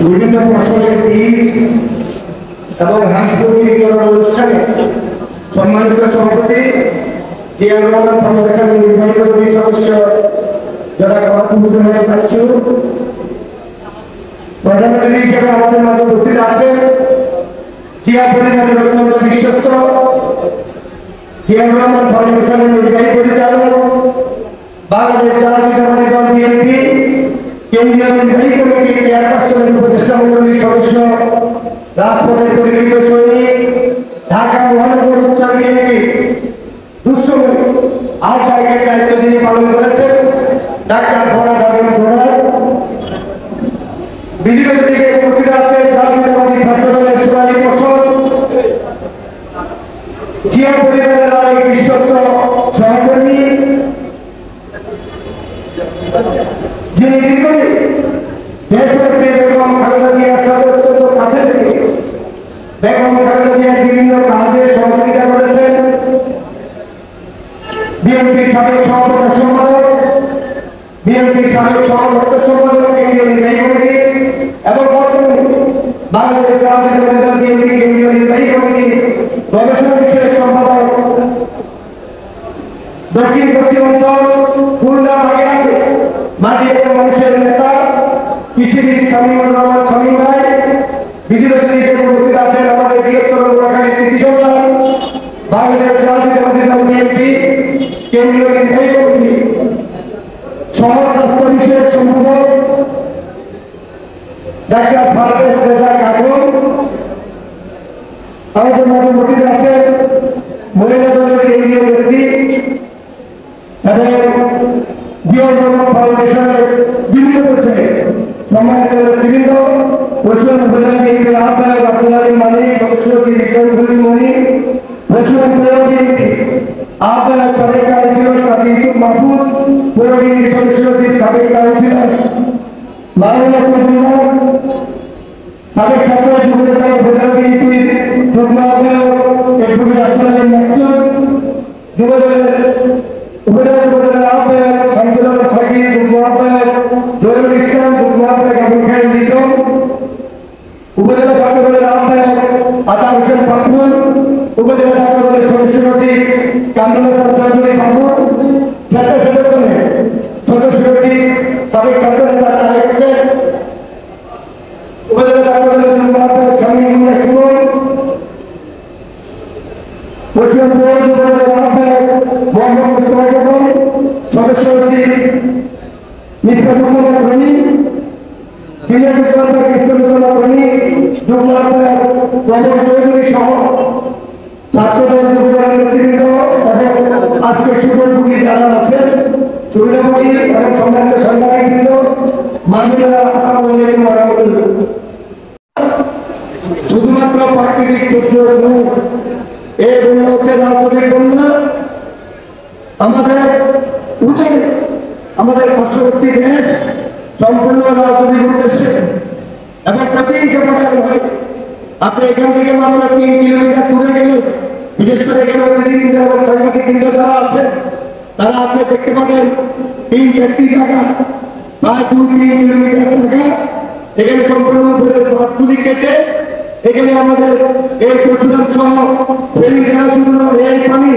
বিভিন্ন প্রশ্নের বীজ এবং হাসপাতাল অনুষ্ঠানে সম্মানিত সভাপতি জিয়া রহমান ফাউন্ডেশনের নির্বাহী কমিটির সদস্য যারা প্রধানমন্ত্রী হিসেবে আমাদের মাঝে উপস্থিত আছেন জিয়া পরিবারের অত্যন্ত বিশ্বস্ত জিয়া রহমান ফাউন্ডেশনের নির্বাহী পরিচালক বাংলাদেশ জাতীয়তাবাদী দল বিএনপি কেন্দ্রীয় নির্বাহী কমিটির চেয়ারপারসনের উপদেষ্টা মণ্ডলীর সদস্য রাজপথের পরিচিত সৈনিক ঢাকা মহানগর উত্তর বিএনপি দুঃসময় আহ্বায়কের দায়িত্ব যিনি পালন করেছেন ডাক্তার ফরাদ আলম ঘোড়ায় বিজেপি থেকে উপস্থিত আছে জাতীয়তাবাদী ছাত্র দলের 44 বছর জিয়া পরিবারের আরেক বিশ্বস্ত সহকর্মী যিনি দীর্ঘদিন দেশপ্রিয় বেগম খালেদা জিয়ার সাথে অত্যন্ত কাছে থেকে বেগম খালেদা জিয়ার বিভিন্ন কাজে সহযোগিতা করেছেন বিএনপির সাবেক সভাপতি সম্পাদক বিএনপির সাবেক সভাপতি সম্পাদক কেন্দ্রীয় নির্বাহী কমিটি এবং বর্তমানে বাংলাদেশ জাতীয়তাবাদী দল বিএনপি কেন্দ্রীয় নির্বাহী কমিটি গবেষণা বিষয়ক সম্পাদক দক্ষিণ পশ্চিমাঞ্চল খুলনা বাগেরহাটে মাটি এবং মানুষের নেতা কৃষিবিদ শামীমুর রহমান শামীম ভাই বিজেপি হিসেবে উপস্থিত আছেন আমাদের বৃহত্তর নোয়াখালীর কৃতি সন্তান বাংলাদেশ জাতীয়তাবাদী দল বিএনপি কেন্দ্রীয় নির্বাহী কমিটি সমাজ স্বাস্থ্য বিষয়ক সম্পাদক ডাক্তার পারভেজ রেজা খাতুন আমাদের মাঝে উপস্থিত আছেন মহিলা দলের কেন্দ্রীয় ব্যক্তি এবং জিয়া রহমান ফাউন্ডেশনের বিভিন্ন পর্যায়ে সম্মানিত নেতৃবৃন্দ পশ্চিম উপজেলা বিএনপির আহ্বায়ক আব্দুল আলী মানিক সদস্য বিক্রম মনি পশ্চিম বিএনপি আহ্বায়ক সাবেক কাউন্সিলর কাজী ইউসুফ মাহফুজ পৌর বিএনপি সদস্য সাবেক কাউন্সিলর মাওলানা কুতুবুল্লাহ সাবেক ছাত্র যুব নেতা উপজেলা বিএনপির যুগ্ম আহ্বায়ক এডভোকেট আব্দুল আলী মাকসুদ যুবদলের উপজেলা আহ্বায়ক শামসুল সাকি যুগ্ম আহ্বায়ক জহিরুল ইসলাম যুগ্ম আহ্বায়ক আবুল খায়ের লিটন উপজেলা ছাত্র দলের আহ্বায়ক আতা হোসেন পাপুল উপজেলা ছাত্র দলের সদস্য সচিব কামরুল চৌধুরী বাবু ছাত্র সংগঠনের সদস্য সচিব সাবেক ছাত্র নেতা তারেক হোসেন উপজেলা ছাত্র দলের যুগ্ম আহ্বায়ক শামীমুল্লাহ সুমন পশ্চিম পৌর যুবদলের আহ্বায়ক মোহাম্মদ মুস্তফা কামাল সদস্য সচিব মিসবাহ মুস্তফা রনি সিনিয়র যুগ্ম আহ্বায়ক ইসলামুল্লাহ রনি যুগ্ম আহ্বায়ক প্রমোদ চৌধুরী সহ ছাত্রদল যুবদলের নেতৃবৃন্দ এবং আজকে সুবর্ণপুরী যারা আছেন সুবিধাপুরী এবং সম্মানিত সাংবাদিকবৃন্দ মাননীয়রা আসসালামু আলাইকুম ওয়া রাহমাতুল্লাহ। শুধুমাত্র প্রাকৃতিক দুর্যোগ নয়, এই বন্যা হচ্ছে রাজনৈতিক বন্যা। আমাদের উচিত আমাদের পার্শ্ববর্তী দেশ সম্পূর্ণ রাজনৈতিক উদ্দেশ্যে এবং প্রতিহিংসা করার হয়। আপনি এখান থেকে মাত্র 3 কিলোমিটার দূরে গেলে বিশেষ করে এখানে অতিথিবৃন্দ এবং সাংবাদিকবৃন্দ যারা আছে তারা আপনি দেখতে পাবেন 3-4টি জায়গা প্রায় 2-3 কিলোমিটার জায়গা এখানে সম্পূর্ণ বাঁধগুলি কেটে এখানে আমাদের এই পশুরাম সহ ফেরি দেওয়ার জন্য এই পানি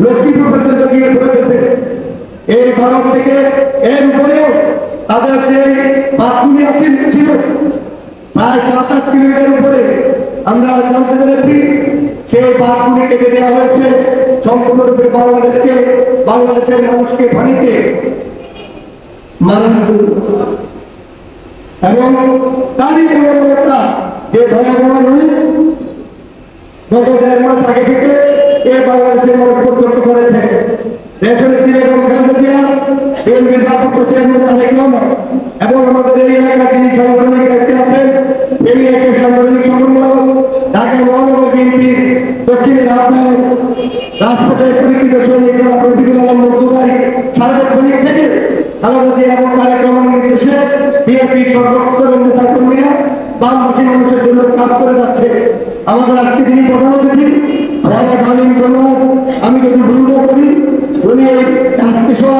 লক্ষ্মীপুর পর্যন্ত গিয়ে পৌঁছেছে। এই ভারত থেকে এর উপরেও তাদের যে বাঁধগুলি আছে ছিল প্রায় 7-8 কিলোমিটার উপরে আমরা জানতে পেরেছি সেই বাঁধগুলি কেটে দেওয়া হয়েছে সম্পূর্ণরূপে বাংলাদেশের মানুষকে পানিতে মানানোর জন্য। এবং তারই একটা যে ভয়াবহ নয় গত 1.5 মাস আগে থেকে এই বাংলাদেশের মানুষ প্রত্যক্ষ করেছে দেশের বেগম খালেদা জিয়া বিএনপির ভারপ্রাপ্ত চেয়ারম্যান তারেক রহমান এবং আমাদের এই এলাকার যিনি সাংগঠনিক দায়িত্বে আছেন এর সাংগঠনিক সমন্বয়ক ঢাকা মহানগর বিএনপির দক্ষিণের আহ্বায়ক রাজপথের পরিচিত সৈনিক রফিকুল আলম মজদুরাই সার্বক্ষণিক থেকে খালেদা জিয়া এবং তারেক রহমানের নির্দেশে বিএনপির সর্বস্তরের নেতা কর্মীরা বামপন্থী মানুষের জন্য কাজ করে যাচ্ছে। আমাদের আজকে যিনি প্রধান অতিথি আমি যদি ভুল করি উনি আজকে সহ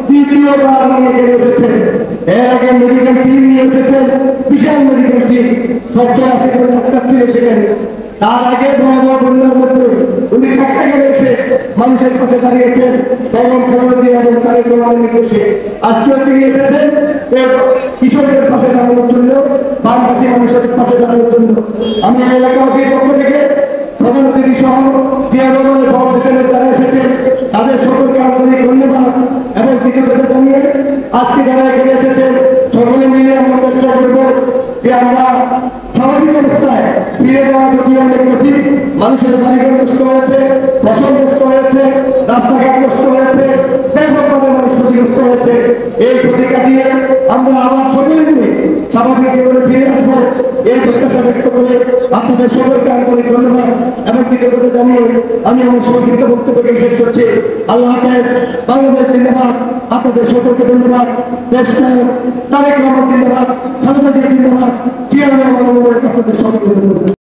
দ্বিতীয়বার নিয়ে এসেছেন। এর আগে মেডিকেল টিম নিয়ে এসেছেন, বিশাল মেডিকেল টিম, 70-80 জন ডাক্তার ছিল সেখানে। তার আগে ভয়াবহ বন্যার মধ্যে উনি ধাক্কা গেলে এসে মানুষের পাশে দাঁড়িয়েছেন বেগম খালেদা জিয়া এবং তারেক রহমানের নির্দেশে। আজকেও তিনি এসেছেন কৃষকদের পাশে দাঁড়ানোর জন্য, বামবাসী মানুষের পাশে দাঁড়ানোর জন্য। আমি এলাকাবাসীর পক্ষ থেকে প্রধান অতিথি সহ জিয়া রহমানের ফাউন্ডেশনের যারা এসেছেন তাদের সকলকে আন্তরিক ধন্যবাদ এবং কৃতজ্ঞতা জানিয়ে আজকে যারা এখানে এসেছেন সকলে মিলে আমরা চেষ্টা করব যে আমরা স্বাভাবিক অবস্থায় ফিরে যাওয়া যদিও অনেক কঠিন। মানুষের বাড়িঘর নষ্ট হয়েছে, ফসল নষ্ট হয়েছে, রাস্তাঘাট নষ্ট হয়েছে, ব্যাপকভাবে মানুষ ক্ষতিগ্রস্ত হয়েছে। এই ক্ষতি কাটিয়ে আমরা আবার সকলে মিলে স্বাভাবিক জীবনে ফিরে আসবো এই প্রত্যাশা ব্যক্ত করে আপনাদের সকলকে আন্তরিক ধন্যবাদ এবং কৃতজ্ঞতা জানিয়ে আমি আমার সংক্ষিপ্ত বক্তব্যকে শেষ করছি। আল্লাহ হাফেজ। বাংলাদেশ জিন্দাবাদ। আপনাদের সকলকে ধন্যবাদ। দেশ তারেক রহমান জিন্দাবাদ, খালেদা জিয়া জিন্দাবাদ, জিয়া রহমান আপনাদের সকলকে ধন্যবাদ।